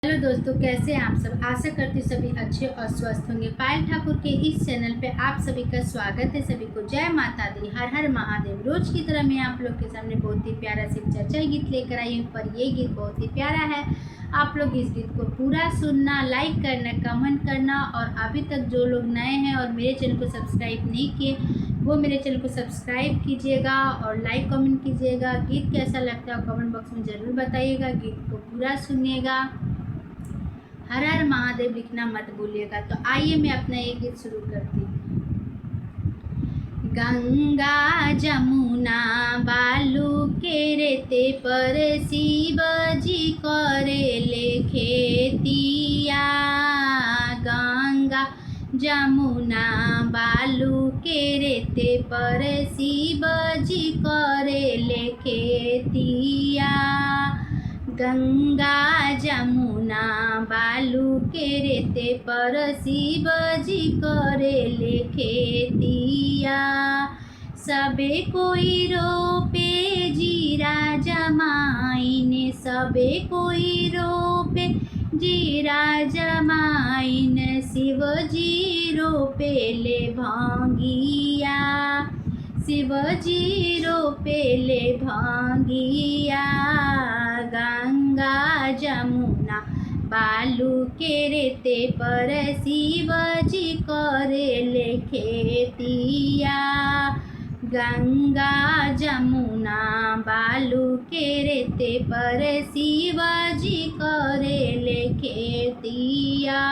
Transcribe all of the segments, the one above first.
Hello दोस्तों, कैसे हैं आप सब। आशा करती हूँ सभी अच्छे और स्वस्थ होंगे। पायल ठाकुर के इस चैनल पे आप सभी का स्वागत है। सभी को जय माता दी, हर हर महादेव। रोज की तरह मैं आप लोग के सामने बहुत ही प्यारा शिव चर्चा गीत लेकर आई हूँ, पर ये गीत बहुत ही प्यारा है। आप लोग इस गीत को पूरा सुनना, लाइक करना, कमेंट करना, और अभी तक जो लोग नए हैं और मेरे चैनल को सब्सक्राइब नहीं किए वो मेरे चैनल को सब्सक्राइब कीजिएगा और लाइक कमेंट कीजिएगा। गीत कैसा लगता है कमेंट बॉक्स में ज़रूर बताइएगा। गीत को पूरा सुनिएगा, हर हर महादेव लिखना मत भूलिएगा। तो आइए मैं अपना ये गीत शुरू करती हूँ। गंगा जमुना बालू के रेते पर शिव जी करेले खेतिया। गंगा जमुना बालू के रेते पर शिव जी करेले खेतिया। गंगा जमुना बालू के रेते पर शिव जी करेले खेतिया। सबे कोई रोपे जीरा जमाइन, सबे कोई रोपे जीरा जमाइन, शिव जी रोपेले भांगिया, शिव जी रोपेले भांगिया। गंगा जमुना बालू के रेते पर शिव जी करेले खेतिया। गंगा जमुना बालू के रेते पर शिव जी करेले खेतिया।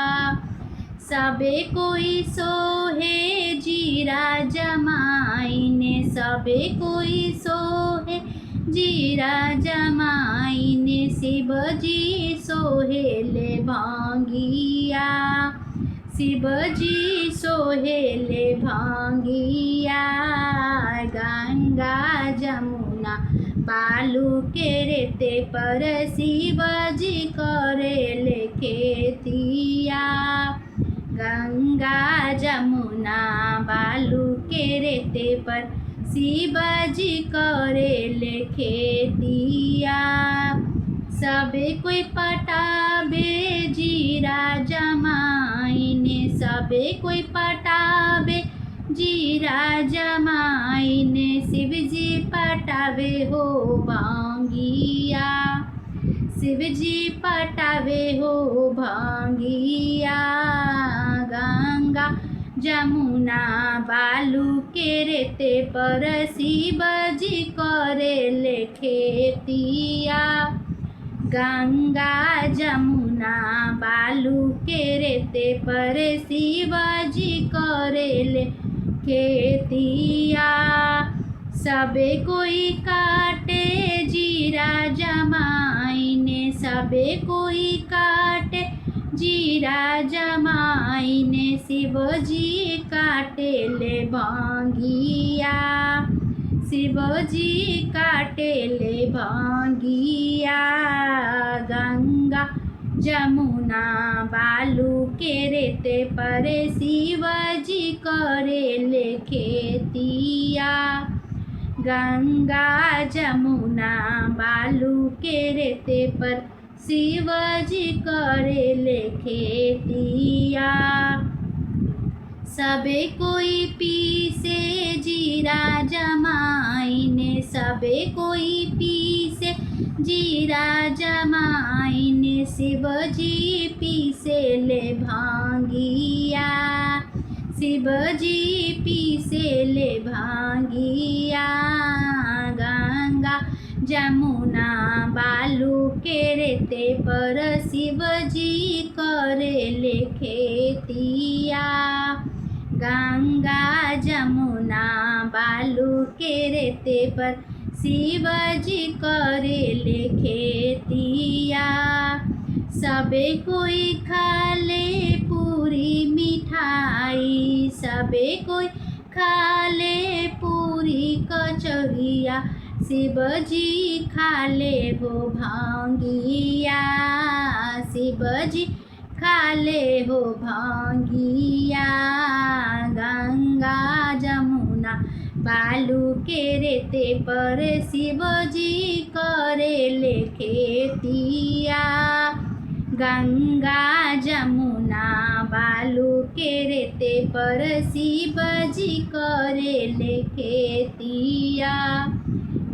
सबे कोई सोहे जीरा जमाइन, सबे कोई सोहे जीरा जमाइन, शिव जी सोहेले भांगिया, शिव जी सोहेले भांगिया। गंगा जमुना बालू के रेते पर शिव जी करेले खेतिया। गंगा जमुना बालू के रेते पर शिव जी करेले खेतिया। सबे कोई पटाबे जीरा जमाइन, सबे कोई पटाबे जीरा जमाइन, शिव जी पटावे हो भांगिया, शिव जी पटावे हो भांगिया। गंगा जमुना बालू के रेते पर शिव जी करेले खेतिया। गंगा जमुना बालू के रेते पर शिव जी करेले खेतिया। सबे कोई काटे जीरा जमाइन, सबे कोई काटे जीरा जमाइन, शिव जी काटेले भांगिया, शिव जी काटेले भांगिया। गंगा जमुना बालू के रेते पर शिव जी करेले खेतिया। गंगा जमुना बालू के रेते पर शिव जी करेले खेतिया। सबे कोई पीसे जीरा जमाइन, सबे कोई पीसे जीरा जमाइन, शिव जी पीसेले भांगिया, शिव जी पीसेले भांगिया। गंगा जमुना बालू के रेते पर शिव जी करेले खेतिया। गंगा जमुना बालू के रेते पर शिव जी करेले खेतिया। सबे कोई खाले पूरी मिठाई, सबे कोई खाले पूरी कचौरिया, शिव जी खाले हो भांगिया, शिव जी खाले हो भांगिया। गंगा जमुना बालू के रेते पर शिव जी करेले खेतिया। गंगा जमुना बालू के रेते पर शिव जी करेले खेतिया।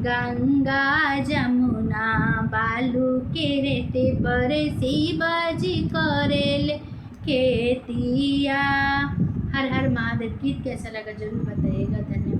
गंगा जमुना बालू के रेते पर शिव जी करेले खेतिया। हर हर महादेव। गीत कैसा लगा जरूर बताइएगा। धन्यवाद।